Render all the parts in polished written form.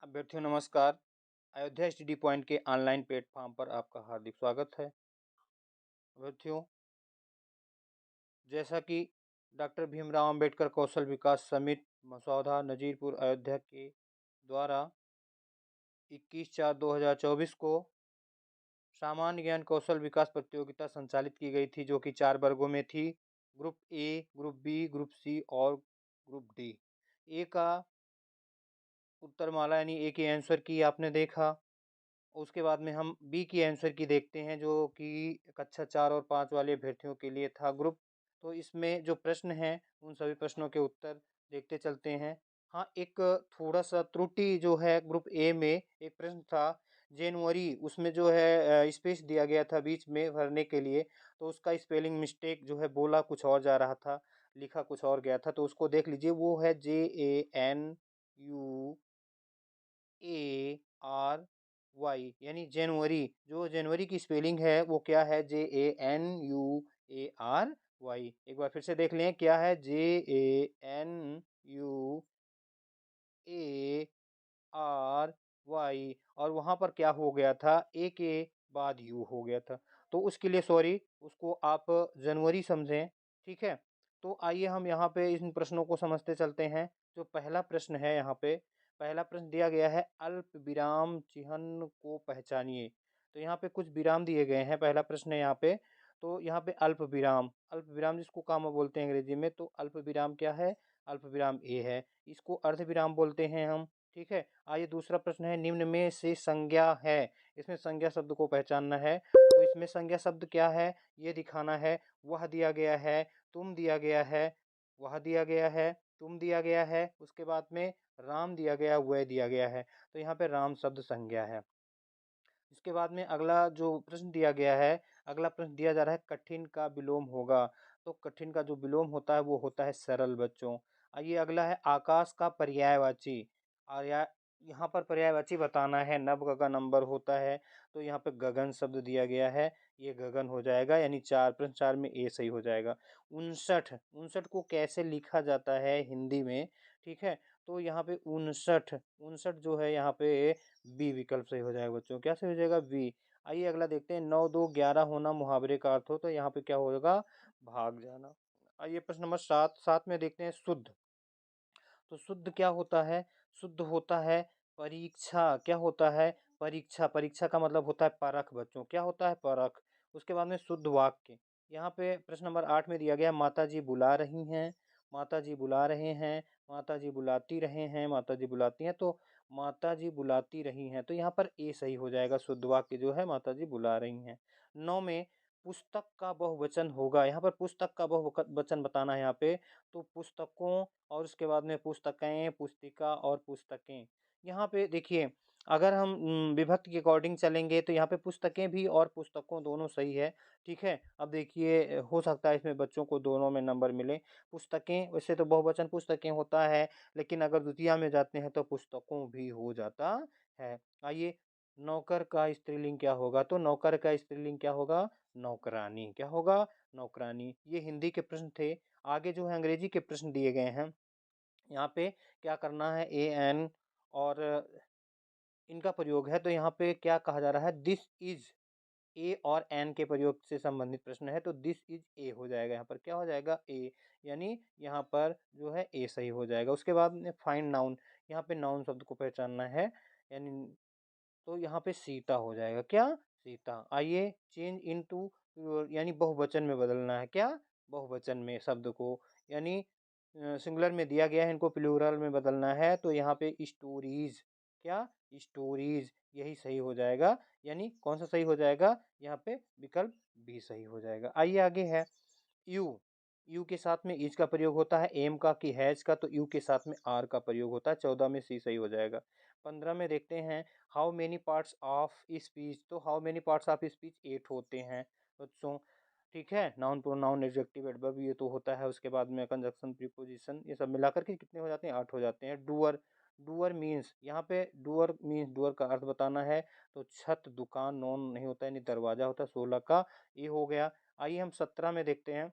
अभ्यर्थियों नमस्कार। Ayodhya study point के ऑनलाइन प्लेटफॉर्म पर आपका हार्दिक स्वागत है। अभ्यर्थियों, जैसा कि डॉक्टर भीमराव अंबेडकर कौशल विकास समिति मसौदा नजीरपुर अयोध्या के द्वारा 21/4/2024 को सामान्य ज्ञान कौशल विकास प्रतियोगिता संचालित की गई थी, जो कि 4 वर्गों में थी। Group A, group B, group C और ग्रुप डी। ए का उत्तरमाला यानी ए की आंसर की आपने देखा। उसके बाद में हम बी की आंसर की देखते हैं, जो कि कक्षा 4 और 5 वाले अभ्यर्थियों के लिए था ग्रुप। तो इसमें जो प्रश्न हैं उन सभी प्रश्नों के उत्तर देखते चलते हैं। हाँ, एक थोड़ा-सा त्रुटि जो है ग्रुप ए में एक प्रश्न था जनवरी, उसमें जो है स्पेस दिया गया था बीच में भरने के लिए, तो उसका स्पेलिंग मिस्टेक जो है बोला कुछ और जा रहा था, लिखा कुछ और गया था, तो उसको देख लीजिए। वो है JANUARY यानी जनवरी। जो जनवरी की स्पेलिंग है वो क्या है? JANUARY। एक बार फिर से देख लें, क्या है? JANUARY। और वहाँ पर क्या हो गया था? ए के बाद यू हो गया था, तो उसके लिए सॉरी, उसको आप जनवरी समझें। ठीक है, तो आइए हम यहाँ पे इन प्रश्नों को समझते चलते हैं। जो पहला प्रश्न है, यहाँ पे पहला प्रश्न दिया गया है, अल्प विराम चिन्ह को पहचानिए। तो यहाँ पे कुछ विराम दिए गए हैं। पहला प्रश्न है यहाँ पे, तो यहाँ पे अल्प विराम, अल्प विराम जिसको कामा बोलते हैं अंग्रेजी में, तो अल्प विराम क्या है? अल्प विराम ए है। इसको अर्ध विराम बोलते हैं हम। ठीक है, आइए दूसरा प्रश्न है, निम्न में से संज्ञा है। इसमें संज्ञा शब्द को पहचानना है, तो इसमें संज्ञा शब्द क्या है ये दिखाना है। वह दिया गया है, तुम दिया गया है, वह दिया गया है, तुम दिया गया है, उसके बाद में राम दिया गया, वह दिया गया है। तो यहाँ पे राम शब्द संज्ञा है। इसके बाद में अगला जो प्रश्न दिया गया है, अगला प्रश्न दिया जा रहा है, कठिन का विलोम होगा। तो कठिन का जो विलोम होता है वो होता है सरल बच्चों। आइए अगला है, आकाश का पर्यायवाची। और यहाँ पर पर्यायवाची बताना है। नभ गगन अंबर होता है, तो यहाँ पे गगन शब्द दिया गया है, ये गगन हो जाएगा, यानी 4, प्रश्न 4 में ए सही हो जाएगा। 59, 59 को कैसे लिखा जाता है हिंदी में? ठीक है, तो यहाँ पे 59, 59 जो है यहाँ पे बी विकल्प सही हो जाएगा बच्चों। क्या सही हो जाएगा? बी। आइए अगला देखते हैं, 9 2 11 होना मुहावरे का अर्थ हो, तो यहाँ पे क्या होगा? भाग जाना। आइए प्रश्न नंबर 7, 7 में देखते हैं, शुद्ध। तो शुद्ध क्या होता है? शुद्ध होता है परीक्षा। क्या होता है? परीक्षा। परीक्षा का मतलब होता है परख बच्चों। क्या होता है? परख। उसके बाद में शुद्ध वाक्य। यहाँ पे प्रश्न नंबर 8 में दिया गया, माता जी बुला रही हैं, माता जी बुला रहे हैं, माता जी बुलाती रहे हैं, माता जी बुलाती हैं, तो माता जी बुलाती रही हैं, तो यहाँ पर ए सही हो जाएगा। शुद्ध वाक्य जो है, माता जी बुला रही हैं। 9 में पुस्तक का बहुवचन होगा। यहाँ पर पुस्तक का बहुवचन बताना है यहाँ पे, तो पुस्तकों और उसके बाद में पुस्तकें, पुस्तिका और पुस्तकें। यहाँ पे देखिए, अगर हम विभक्ति के अकॉर्डिंग चलेंगे तो यहाँ पे पुस्तकें भी और पुस्तकों दोनों सही है। ठीक है, अब देखिए हो सकता है इसमें बच्चों को दोनों में नंबर मिले। पुस्तकें वैसे तो बहुवचन पुस्तकें होता है, लेकिन अगर द्वितीया में जाते हैं तो पुस्तकों भी हो जाता है। आइए, नौकर का स्त्रीलिंग क्या होगा? तो नौकर का स्त्रीलिंग क्या होगा? नौकरानी। क्या होगा? नौकरानी। ये हिंदी के प्रश्न थे। आगे जो है अंग्रेजी के प्रश्न दिए गए हैं। यहाँ पे क्या करना है, ए एन और इनका प्रयोग है, तो यहाँ पे क्या कहा जा रहा है? This is. ए और एन के प्रयोग से संबंधित प्रश्न है, तो दिस इज ए हो जाएगा। यहाँ पर क्या हो जाएगा? ए, यानी यहाँ पर जो है ए सही हो जाएगा। उसके बाद में फाइंड नाउन, यहाँ पे नाउन शब्द को पहचानना है, यानी तो यहाँ पे सीता हो जाएगा। क्या? सीता। आइए, चेंज इनटू यानी बहुवचन में बदलना है। क्या? बहुवचन में शब्द को, यानी सिंगुलर में दिया गया है, इनको प्लूरल में बदलना है, तो यहाँ पे स्टोरीज। क्या? स्टोरीज, यही सही हो जाएगा। यानी कौन सा सही हो जाएगा? यहाँ पे विकल्प बी सही हो जाएगा। आइए आगे है, यू। यू के साथ में इज का प्रयोग होता है, एम का कि हैज का, तो यू के साथ में आर का प्रयोग होता है। 14 में सी सही हो जाएगा। 15 में देखते हैं, how many parts of speech. तो how many parts of speech 8 होते हैं बच्चों। ठीक है, नाउन प्रोनाउन एडजेक्टिव एडवर्ब ये तो होता है। उसके बाद में कंजक्शन प्रीपोजिशन, ये सब मिलाकर के कितने हो जाते हैं? 8 हो जाते हैं। डूअर, डूअर मीन्स, यहाँ पे डूअर मीन्स डूअर का अर्थ बताना है, तो छत, दुकान, नॉन नहीं होता है, नहीं दरवाजा होता है। 16 का ये हो गया। आइए हम 17 में देखते हैं।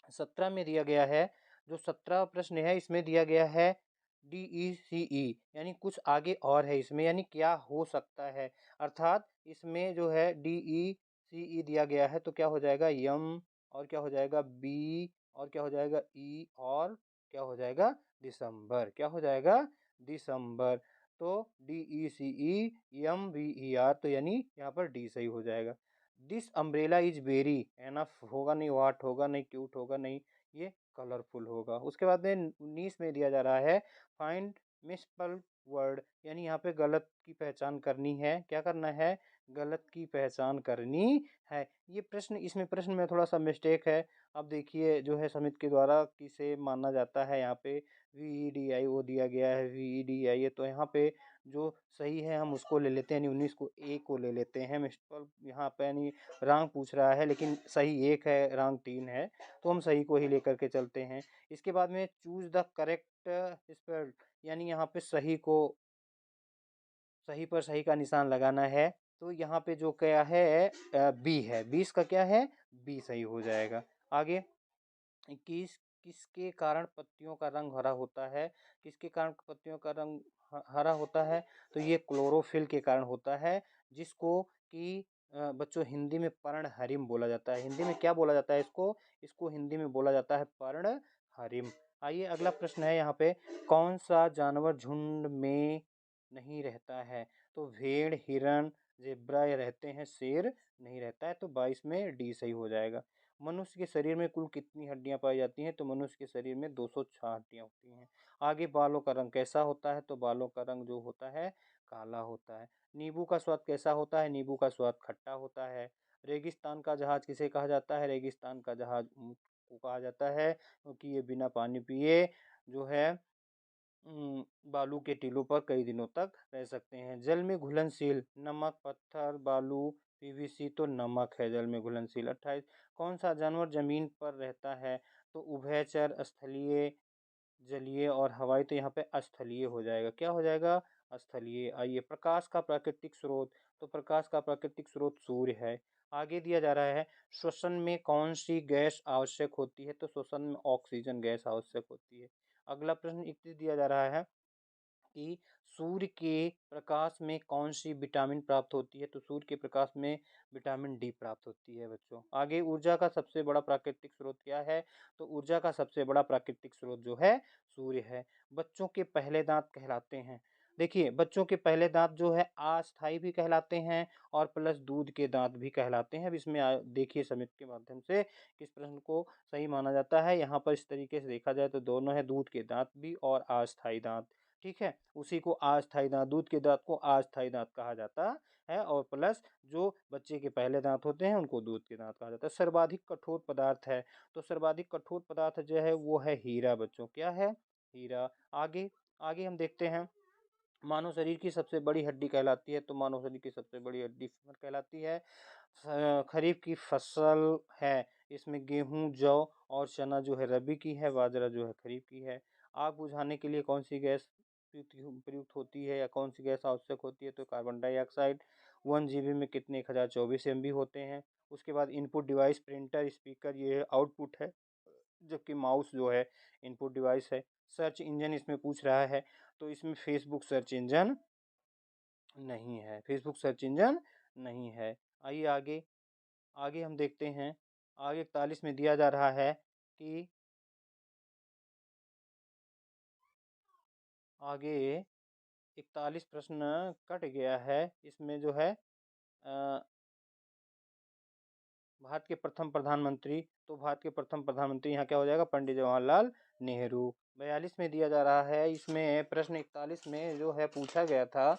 17 में दिया गया है, जो 17 प्रश्न है इसमें दिया गया है, DECE यानी कुछ आगे और है इसमें, यानी क्या हो सकता है, अर्थात इसमें जो है DECE दिया गया है तो क्या हो जाएगा यम, और क्या हो जाएगा बी, और क्या हो जाएगा ई, और क्या हो जाएगा दिसंबर, क्या हो जाएगा दिसंबर। तो DECE, MVER, तो यानी यहाँ पर डी सही हो जाएगा। This umbrella is very enough होगा नहीं, वाट होगा नहीं, क्यूट होगा नहीं, ये कलरफुल होगा। उसके बाद में 19 में दिया जा रहा है फाइंड मिसस्पेल्ड वर्ड, यानी यहाँ पे गलत की पहचान करनी है, क्या करना है, गलत की पहचान करनी है। ये प्रश्न, इसमें प्रश्न में थोड़ा सा मिस्टेक है। अब देखिए जो है समिति के द्वारा किसे माना जाता है, यहाँ पे VEDIO दिया गया है, VEDI, तो यहाँ पे जो सही है हम उसको ले लेते हैं, यानी 19 को ए को ले लेते हैं। मिस्टर यहाँ पे यानी रॉन्ग पूछ रहा है, लेकिन सही एक है, रॉन्ग 3 है, तो हम सही को ही लेकर के चलते हैं। इसके बाद में चूज द करेक्ट स्पेल्ड, यानी यहाँ पे सही को, सही पर सही का निशान लगाना है। तो यहाँ पे जो क्या है बी है, 20 का क्या है बी सही हो जाएगा। आगे 21, किसके कारण पत्तियों का रंग हरा होता है, किसके कारण पत्तियों का रंग हरा होता है, तो ये क्लोरोफिल के कारण होता है, जिसको कि बच्चों हिंदी में पर्णहरिम बोला जाता है। हिंदी में क्या बोला जाता है इसको, इसको हिंदी में बोला जाता है पर्णहरिम। आइए अगला प्रश्न है यहाँ पे, कौन सा जानवर झुंड में नहीं रहता है, तो भेड़, हिरण, जेब्रा ये रहते हैं, शेर नहीं रहता है, तो 22 में डी सही हो जाएगा। मनुष्य के शरीर में कुल कितनी हड्डियां पाई जाती हैं, तो मनुष्य के शरीर में 206 हड्डियां होती हैं। आगे बालों का रंग कैसा होता है, तो बालों का रंग जो होता है काला होता है। नींबू का स्वाद कैसा होता है, नींबू का स्वाद खट्टा होता है। रेगिस्तान का जहाज किसे कहा जाता है, रेगिस्तान का जहाज ऊंट को कहा जाता है, क्योंकि ये बिना पानी पिए जो है बालू के टीलों पर कई दिनों तक रह सकते हैं। जल में घुलनशील, नमक, पत्थर, बालू, PVC, तो नमक है जल में घुलनशील। 28, कौन सा जानवर जमीन पर रहता है, तो उभयचर, स्थलीय, जलीय और हवाई, तो यहाँ पे स्थलीय हो जाएगा, क्या हो जाएगा स्थलीय। आइए प्रकाश का प्राकृतिक स्रोत, तो प्रकाश का प्राकृतिक स्रोत सूर्य है। आगे दिया जा रहा है श्वसन में कौन सी गैस आवश्यक होती है, तो श्वसन में ऑक्सीजन गैस आवश्यक होती है। अगला प्रश्न 21 दिया जा रहा है कि सूर्य के प्रकाश में कौन सी विटामिन प्राप्त होती है, तो सूर्य के प्रकाश में विटामिन डी प्राप्त होती है बच्चों। आगे ऊर्जा का सबसे बड़ा प्राकृतिक स्रोत क्या है, तो ऊर्जा का सबसे बड़ा प्राकृतिक स्रोत जो है सूर्य है। बच्चों के पहले दांत कहलाते हैं, देखिए बच्चों के पहले दांत जो है अस्थाई भी कहलाते हैं और प्लस दूध के दांत भी कहलाते हैं। अब इसमें देखिए समिति के माध्यम से किस प्रश्न को सही माना जाता है। यहाँ पर इस तरीके से देखा जाए तो दोनों है, दूध के दांत भी और अस्थाई दांत, ठीक है, उसी को अस्थाई दांत, दूध के दांत को अस्थाई दांत कहा जाता है, और प्लस जो बच्चे के पहले दांत होते हैं उनको दूध के दांत कहा जाता है। सर्वाधिक कठोर पदार्थ है, तो सर्वाधिक कठोर पदार्थ जो है वो है हीरा बच्चों, क्या है हीरा। आगे आगे हम देखते हैं मानव शरीर की सबसे बड़ी हड्डी कहलाती है, तो मानव शरीर की सबसे बड़ी हड्डी फीमर कहलाती है। खरीफ की फसल है, इसमें गेहूं, जौ और चना जो है रबी की है, बाजरा जो है खरीफ की है। आग बुझाने के लिए कौन सी गैस प्रयुक्त होती है, या कौन सी गैस आवश्यक होती है, तो कार्बन डाइऑक्साइड। 1 GB में कितने 1024 MB होते हैं। उसके बाद इनपुट डिवाइस प्रिंटर, स्पीकर, ये आउटपुट है, जबकि माउस जो है इनपुट डिवाइस है। सर्च इंजन इसमें पूछ रहा है, तो इसमें फेसबुक सर्च इंजन नहीं है, फेसबुक सर्च इंजन नहीं है। आइए आगे आगे हम देखते हैं। आगे 41 में दिया जा रहा है कि आगे 41 प्रश्न कट गया है, इसमें जो है भारत के प्रथम प्रधानमंत्री, तो भारत के प्रथम प्रधानमंत्री यहाँ क्या हो जाएगा पंडित जवाहरलाल नेहरू। 42 में दिया जा रहा है, इसमें प्रश्न 41 में जो है पूछा गया था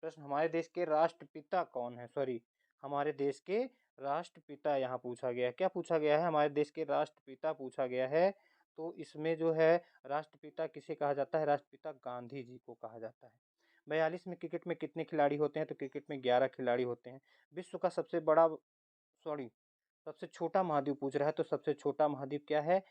प्रश्न, हमारे देश के राष्ट्रपिता कौन है, सॉरी हमारे देश के राष्ट्रपिता यहाँ पूछा गया है। क्या पूछा गया है, हमारे देश के राष्ट्रपिता पूछा गया है। तो इसमें जो है राष्ट्रपिता किसे कहा जाता है, राष्ट्रपिता गांधी जी को कहा जाता है। 42 में क्रिकेट में कितने खिलाड़ी होते हैं, तो क्रिकेट में 11 खिलाड़ी होते हैं। विश्व का सबसे बड़ा, सॉरी सबसे छोटा महाद्वीप पूछ रहा है, तो सबसे छोटा महाद्वीप क्या है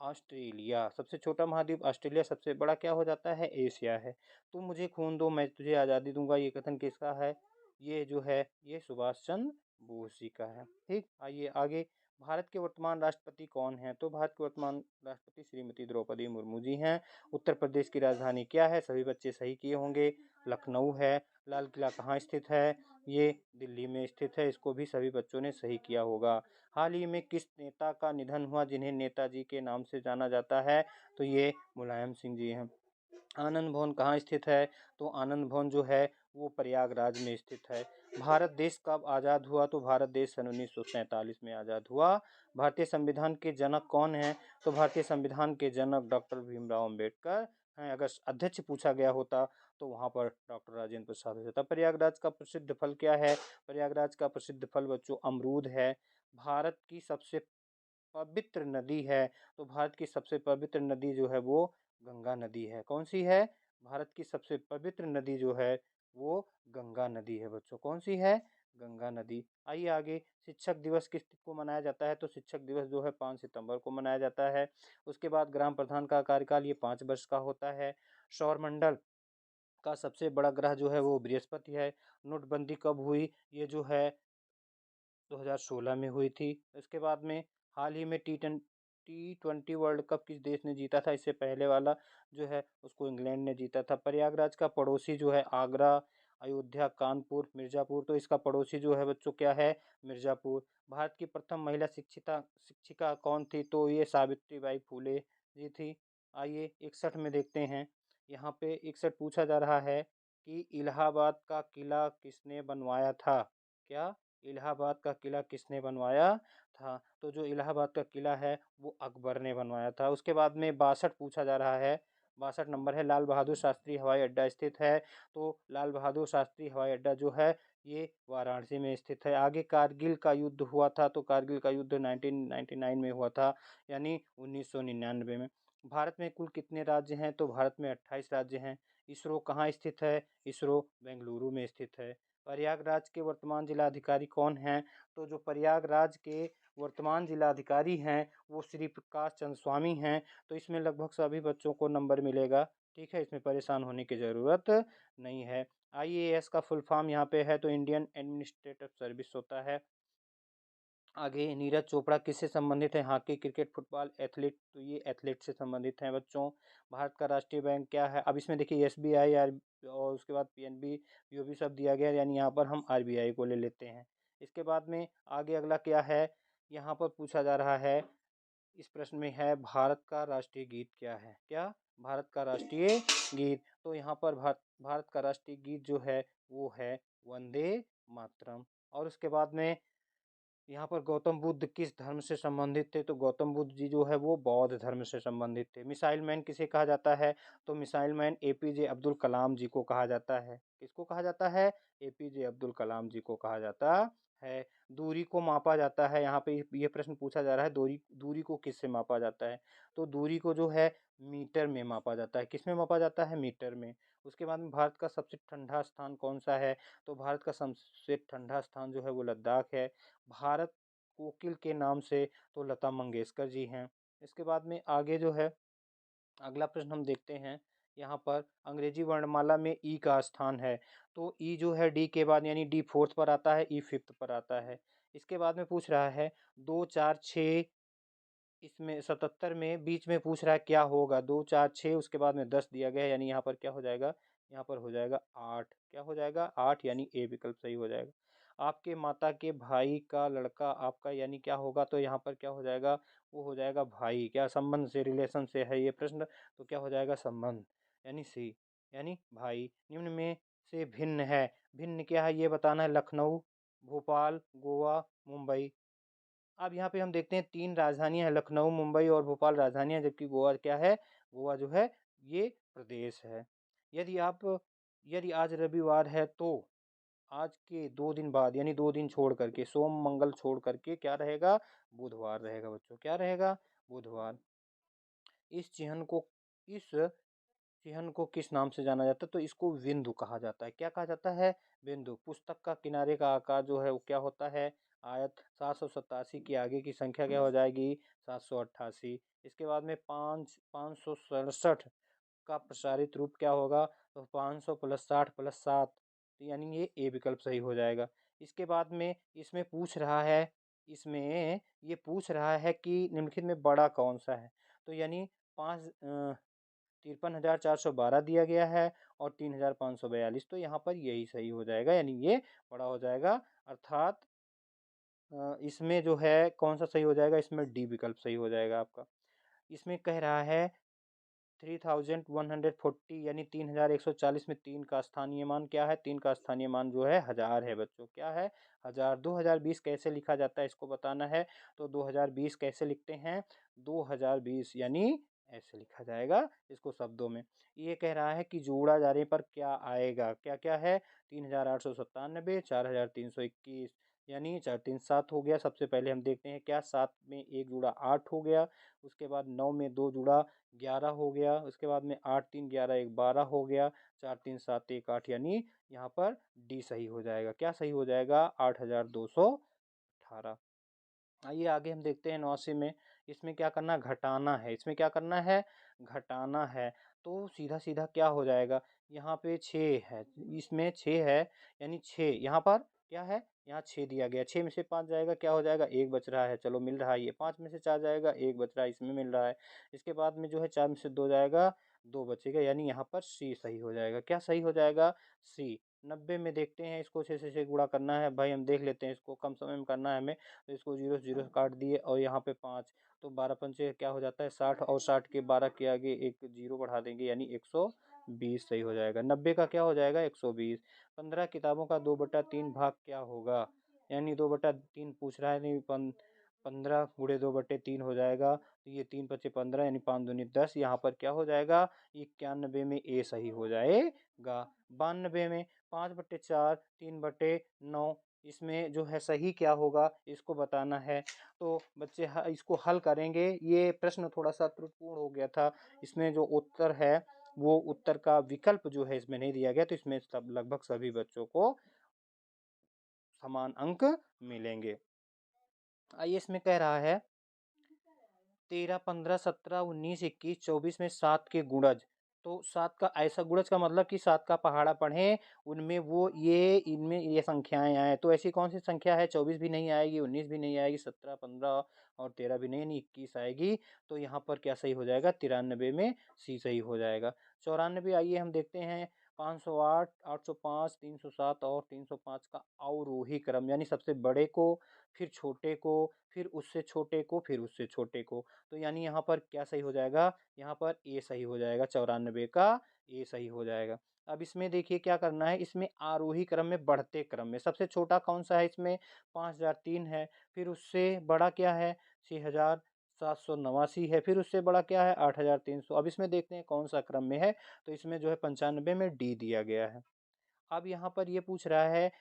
ऑस्ट्रेलिया। सबसे छोटा महाद्वीप ऑस्ट्रेलिया, सबसे बड़ा क्या हो जाता है एशिया है। तुम मुझे खून दो मैं तुझे आज़ादी दूंगा, ये कथन किसका है, ये जो है ये सुभाष चंद्र बोस जी का है। ठीक, आइए आगे भारत के वर्तमान राष्ट्रपति कौन हैं? तो भारत के वर्तमान राष्ट्रपति श्रीमती द्रौपदी मुर्मू जी हैं। उत्तर प्रदेश की राजधानी क्या है? सभी बच्चे सही किए होंगे, लखनऊ है। लाल किला कहाँ स्थित है? ये दिल्ली में स्थित है। इसको भी सभी बच्चों ने सही किया होगा। हाल ही में किस नेता का निधन हुआ जिन्हें नेताजी के नाम से जाना जाता है? तो ये मुलायम सिंह जी हैं। आनंद भवन कहाँ स्थित है? तो आनंद भवन जो है वो प्रयागराज में स्थित है। भारत देश कब आज़ाद हुआ? तो भारत देश सन 1947 में आज़ाद हुआ। भारतीय संविधान के जनक कौन हैं? तो भारतीय संविधान के जनक डॉक्टर भीमराव अम्बेडकर हैं। अगर अध्यक्ष पूछा गया होता तो वहाँ पर डॉक्टर राजेंद्र प्रसाद होता। प्रयागराज का प्रसिद्ध फल क्या है? प्रयागराज का प्रसिद्ध फल बच्चों अमरूद है। भारत की सबसे पवित्र नदी है? तो भारत की सबसे पवित्र नदी जो है वो गंगा नदी है। कौन सी है? भारत की सबसे पवित्र नदी जो है वो गंगा नदी है बच्चों। कौन सी है? गंगा नदी। आइए आगे, शिक्षक दिवस किस को मनाया जाता है? तो शिक्षक दिवस जो है 5 सितंबर को मनाया जाता है। उसके बाद ग्राम प्रधान का कार्यकाल ये 5 वर्ष का होता है। सौरमंडल का सबसे बड़ा ग्रह जो है वो बृहस्पति है। नोटबंदी कब हुई? ये जो है 2016 में हुई थी। इसके बाद में हाल ही में टी20 वर्ल्ड कप किस देश ने जीता था? इससे पहले वाला जो है उसको इंग्लैंड ने जीता था। प्रयागराज का पड़ोसी जो है आगरा, अयोध्या, कानपुर, मिर्ज़ापुर, तो इसका पड़ोसी जो है बच्चों क्या है? मिर्ज़ापुर। भारत की प्रथम महिला शिक्षिका कौन थी? तो ये सावित्रीबाई फुले जी थी। आइए 61 में देखते हैं। यहाँ पे 61 पूछा जा रहा है कि इलाहाबाद का किला किसने बनवाया था? क्या? इलाहाबाद का किला किसने बनवाया था? तो जो इलाहाबाद का किला है वो अकबर ने बनवाया था। उसके बाद में 62 पूछा जा रहा है। 62 नंबर है, लाल बहादुर शास्त्री हवाई अड्डा स्थित है? तो लाल बहादुर शास्त्री हवाई अड्डा जो है ये वाराणसी में स्थित है। आगे, कारगिल का युद्ध हुआ था? तो कारगिल का युद्ध 1999 में हुआ था, यानी 1999 में। भारत में कुल कितने राज्य हैं? तो भारत में 28 राज्य हैं। इसरो कहाँ स्थित है? इसरो बेंगलुरु में स्थित है। प्रयागराज के वर्तमान जिलाधिकारी कौन हैं? तो जो प्रयागराज के वर्तमान जिलाधिकारी हैं वो श्री प्रकाश चंद्र स्वामी हैं। तो इसमें लगभग सभी बच्चों को नंबर मिलेगा। ठीक है, इसमें परेशान होने की ज़रूरत नहीं है। आईएएस का फुल फॉर्म यहाँ पे है तो इंडियन एडमिनिस्ट्रेटिव सर्विस होता है। आगे, नीरज चोपड़ा किससे संबंधित है? हॉकी, क्रिकेट, फुटबॉल, एथलीट, तो ये एथलीट से संबंधित हैं बच्चों। भारत का राष्ट्रीय बैंक क्या है? अब इसमें देखिए एसबीआई और उसके बाद पीएनबी यूबी सब दिया गया है, यानी यहाँ पर हम आरबीआई को ले लेते हैं। इसके बाद में आगे अगला क्या है? यहाँ पर पूछा जा रहा है, इस प्रश्न में है भारत का राष्ट्रीय गीत क्या है? क्या? भारत का राष्ट्रीय गीत। तो यहाँ पर भारत का राष्ट्रीय गीत जो है वो है वंदे मातरम। और उसके बाद में यहाँ पर गौतम बुद्ध किस धर्म से संबंधित थे? तो गौतम बुद्ध जी जो है वो बौद्ध धर्म से संबंधित थे। मिसाइल मैन किसे कहा जाता है? तो missile man APJ Abdul Kalam जी को कहा जाता है। किसको कहा जाता है? एपीजे अब्दुल कलाम जी को कहा जाता है। दूरी को मापा जाता है, यहाँ पे ये प्रश्न पूछा जा रहा है, दूरी दूरी को किससे मापा जाता है? तो दूरी को जो है मीटर में मापा जाता है। किस में मापा जाता है? मीटर में। उसके बाद में भारत का सबसे ठंडा स्थान कौन सा है? तो भारत का सबसे ठंडा स्थान जो है वो लद्दाख है। भारत कोकिल के नाम से तो लता मंगेशकर जी हैं। इसके बाद में आगे जो है अगला प्रश्न हम देखते हैं। यहाँ पर अंग्रेजी वर्णमाला में ई का स्थान है। तो ई जो है डी के बाद, यानी डी फोर्थ पर आता है, ई फिफ्थ पर आता है। इसके बाद में पूछ रहा है 2 4 6, इसमें 77 में बीच में पूछ रहा है क्या होगा? 2 4 6, उसके बाद में 10 दिया गया है, यानी यहाँ पर क्या हो जाएगा? यहाँ पर हो जाएगा 8। क्या हो जाएगा? 8, यानी ए विकल्प सही हो जाएगा। आपके माता के भाई का लड़का आपका, यानी क्या होगा? तो यहाँ पर क्या हो जाएगा? वो हो जाएगा भाई। क्या संबंध से, रिलेशन से है ये प्रश्न, तो क्या हो जाएगा? संबंध, यानी सी, यानी भाई। निम्न में से भिन्न है? भिन्न क्या है ये बताना है। लखनऊ, भोपाल, गोवा, मुंबई। अब यहाँ पे हम देखते हैं 3 राजधानियाँ हैं, लखनऊ, मुंबई और भोपाल राजधानियाँ, जबकि गोवा क्या है? गोवा जो है ये प्रदेश है। यदि आप यदि आज रविवार है तो आज के 2 दिन बाद, यानी 2 दिन छोड़ करके, सोम मंगल छोड़ करके क्या रहेगा? बुधवार रहेगा बच्चों। क्या रहेगा? बुधवार। इस चिन्ह को इस चिन्ह को किस नाम से जाना जाता है? तो इसको बिंदु कहा जाता है। क्या कहा जाता है? बिंदु। पुस्तक का किनारे का आकार जो है वो क्या होता है? आयत। 787 की आगे की संख्या क्या हो जाएगी? 788। इसके बाद में 567 का प्रसारित रूप क्या होगा? तो 500 प्लस 60 प्लस 7, यानी ये ए विकल्प सही हो जाएगा। इसके बाद में इसमें पूछ रहा है इसमें ये पूछ रहा है कि निम्नलिखित में बड़ा कौन सा है। तो यानी 53,412 दिया गया है और 3,542, तो यहाँ पर यही सही हो जाएगा, यानी ये बड़ा हो जाएगा। अर्थात इसमें जो है कौन सा सही हो जाएगा, इसमें डी विकल्प सही हो जाएगा आपका। इसमें कह रहा है 3140 यानी 3140 में 3 का स्थानीय मान क्या है, 3 का स्थानीय मान जो है 1000 है बच्चों, क्या है 1000। 2020 कैसे लिखा जाता है इसको बताना है। तो 2020 कैसे लिखते हैं, 2020 यानी ऐसे लिखा जाएगा इसको शब्दों में। ये कह रहा है कि जोड़ा जाने पर क्या आएगा, क्या क्या है, 3897, 4321, यानी 4 3 7 हो गया। सबसे पहले हम देखते हैं क्या, 7 में 1 जुड़ा 8 हो गया, उसके बाद 9 में 2 जुड़ा 11 हो गया, उसके बाद में 8 3 11 1 12 हो गया, 4 3 7 1 8, यानी यहाँ पर डी सही हो जाएगा। क्या सही हो जाएगा, 8218। आइए आगे हम देखते हैं 89 में। इसमें क्या करना, घटाना है, इसमें क्या करना है, घटाना है। तो सीधा सीधा क्या हो जाएगा, यहाँ पे 6 है, इसमें 6 है, यानी 6 यहाँ पर क्या है, यहाँ 6 दिया गया, 6 में से 5 जाएगा, क्या हो जाएगा, 1 बच रहा है, चलो मिल रहा है ये। 5 में से 4 जाएगा, 1 बच रहा है, इसमें मिल रहा है। इसके बाद में जो है 4 में से 2 जाएगा, 2 बचेगा, यानी यहाँ पर सी सही हो जाएगा। क्या सही हो जाएगा, सी। 90 में देखते हैं, इसको 6 से गुणा करना है भाई, हम देख लेते हैं, इसको कम समय में करना है हमें। तो इसको जीरो से जीरो काट दिए और यहाँ पे 5, तो 12 पंचे क्या हो जाता है 60, और 60 के 12 के आगे एक जीरो बढ़ा देंगे, यानी 120 सही हो जाएगा। 90 का क्या हो जाएगा, 120। 15 किताबों का 2/3 भाग क्या होगा, यानी 2/3 पूछ रहा है, नहीं 15 गुणे 2/3 हो जाएगा, तो ये 3 पचे 15, यानी 5 दूनी 10। यहाँ पर क्या हो जाएगा, 91 में ए सही हो जाएगा। 92 में 5/4 3/9, इसमें जो है सही क्या होगा इसको बताना है। तो बच्चे इसको हल करेंगे। ये प्रश्न थोड़ा सा त्रुटिपूर्ण हो गया था, इसमें जो उत्तर है वो उत्तर का विकल्प जो है इसमें नहीं दिया गया, तो इसमें सब लगभग सभी बच्चों को समान अंक मिलेंगे। आइए इसमें कह रहा है 13 15 17 19 21 24 में 7 के गुणज। तो 7 का ऐसा गुणज का मतलब कि 7 का पहाड़ा पढ़ें, उनमें वो ये इनमें ये संख्याएं आए। तो ऐसी कौन सी संख्या है, 24 भी नहीं आएगी, 19 भी नहीं आएगी, 17 15 और 13 भी नहीं, 21 आएगी। तो यहाँ पर क्या सही हो जाएगा, 93 में सी सही हो जाएगा। 94, आइए हम देखते हैं, 508 805 307 और 305 का अवरोही क्रम, यानी सबसे बड़े को, फिर छोटे को, फिर उससे छोटे को, फिर उससे छोटे को। तो यानी यहाँ पर क्या सही हो जाएगा, यहाँ पर ए सही हो जाएगा, 94 का ए सही हो जाएगा। अब इसमें देखिए क्या करना है, इसमें आरोही क्रम में, बढ़ते क्रम में सबसे छोटा कौन सा है, इसमें 5003 है, फिर उससे बड़ा क्या है 6789 है, फिर उससे बड़ा क्या है 8300। अब इसमें देखते हैं कौन सा क्रम में है, तो इसमें जो है 95 में डी दिया गया है। अब यहाँ पर ये पूछ रहा है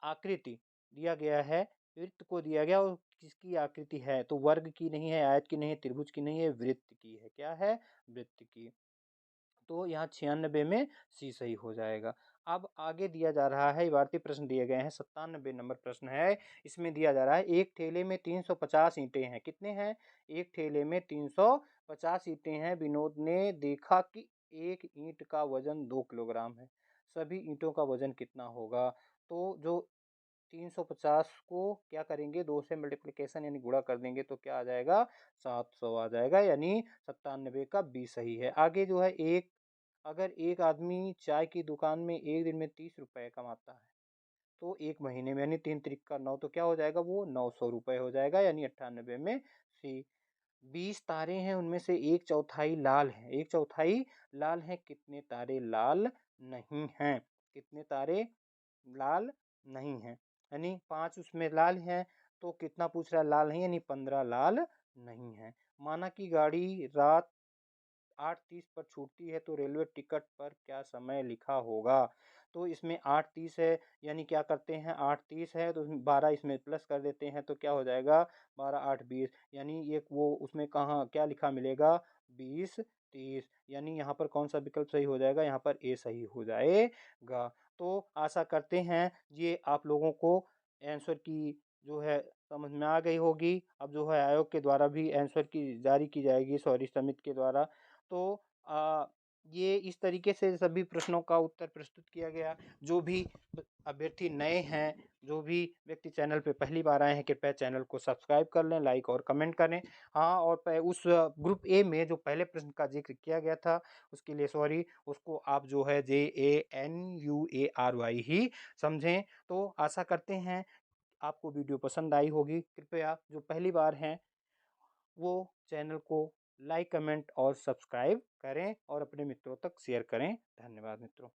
आकृति दिया गया है, वृत्त को दिया गया और किसकी आकृति है, तो वर्ग की नहीं है, आयत की नहीं है, त्रिभुज की नहीं है, वृत्त की है। क्या है, वृत्त की। तो यहाँ 96 में सी सही हो जाएगा। अब आगे दिया जा रहा है, भारतीय प्रश्न दिए गए हैं, 97 नंबर प्रश्न है। इसमें दिया जा रहा है एक ठेले में 350 ईंटें हैं, कितने हैं, एक ठेले में 350 ईंटें हैं। विनोद ने देखा कि एक ईंट का वजन 2 किलोग्राम है, सभी ईंटों का वजन कितना होगा। तो जो 350 को क्या करेंगे, 2 से मल्टीप्लिकेशन यानी गुणा कर देंगे, तो क्या आ जाएगा, 700 आ जाएगा, यानी 97 का बी सही है। आगे जो है अगर एक आदमी चाय की दुकान में एक दिन में 30 रुपए कमाता है, तो एक महीने में यानी 3 त्रिक का 9, तो क्या हो जाएगा, वो 900 रुपए हो जाएगा, यानी 98 में सी। 20 तारे हैं, उनमें से एक चौथाई लाल है, एक चौथाई लाल है, कितने तारे लाल नहीं हैं, कितने तारे लाल नहीं है, यानी 5 उसमें लाल है, तो कितना पूछ रहा है, लाल नहीं, यानी 15 लाल नहीं है। माना कि गाड़ी रात 8:30 पर छूटती है, तो रेलवे टिकट पर क्या समय लिखा होगा। तो इसमें 8:30 है, यानी क्या करते हैं, 8:30 है तो 12 इसमें प्लस कर देते हैं, तो क्या हो जाएगा, 12 8 20, यानी एक वो उसमें कहाँ क्या लिखा मिलेगा, 20 30, यानी यहाँ पर कौन सा विकल्प सही हो जाएगा, यहाँ पर ए सही हो जाएगा। तो आशा करते हैं ये आप लोगों को आंसर की जो है समझ में आ गई होगी। अब जो है आयोग के द्वारा भी आंसर की जारी की जाएगी, सॉरी समिति के द्वारा। तो ये इस तरीके से सभी प्रश्नों का उत्तर प्रस्तुत किया गया। जो भी अभ्यर्थी नए हैं, जो भी व्यक्ति चैनल पे पहली बार आए हैं, कृपया चैनल को सब्सक्राइब कर लें, लाइक और कमेंट करें। हाँ, और उस ग्रुप ए में जो पहले प्रश्न का ज़िक्र किया गया था, उसके लिए सॉरी, उसको आप जो है JANUARY ही समझें। तो आशा करते हैं आपको वीडियो पसंद आई होगी। कृपया जो पहली बार हैं, वो चैनल को लाइक, कमेंट और सब्सक्राइब करें और अपने मित्रों तक शेयर करें। धन्यवाद मित्रों।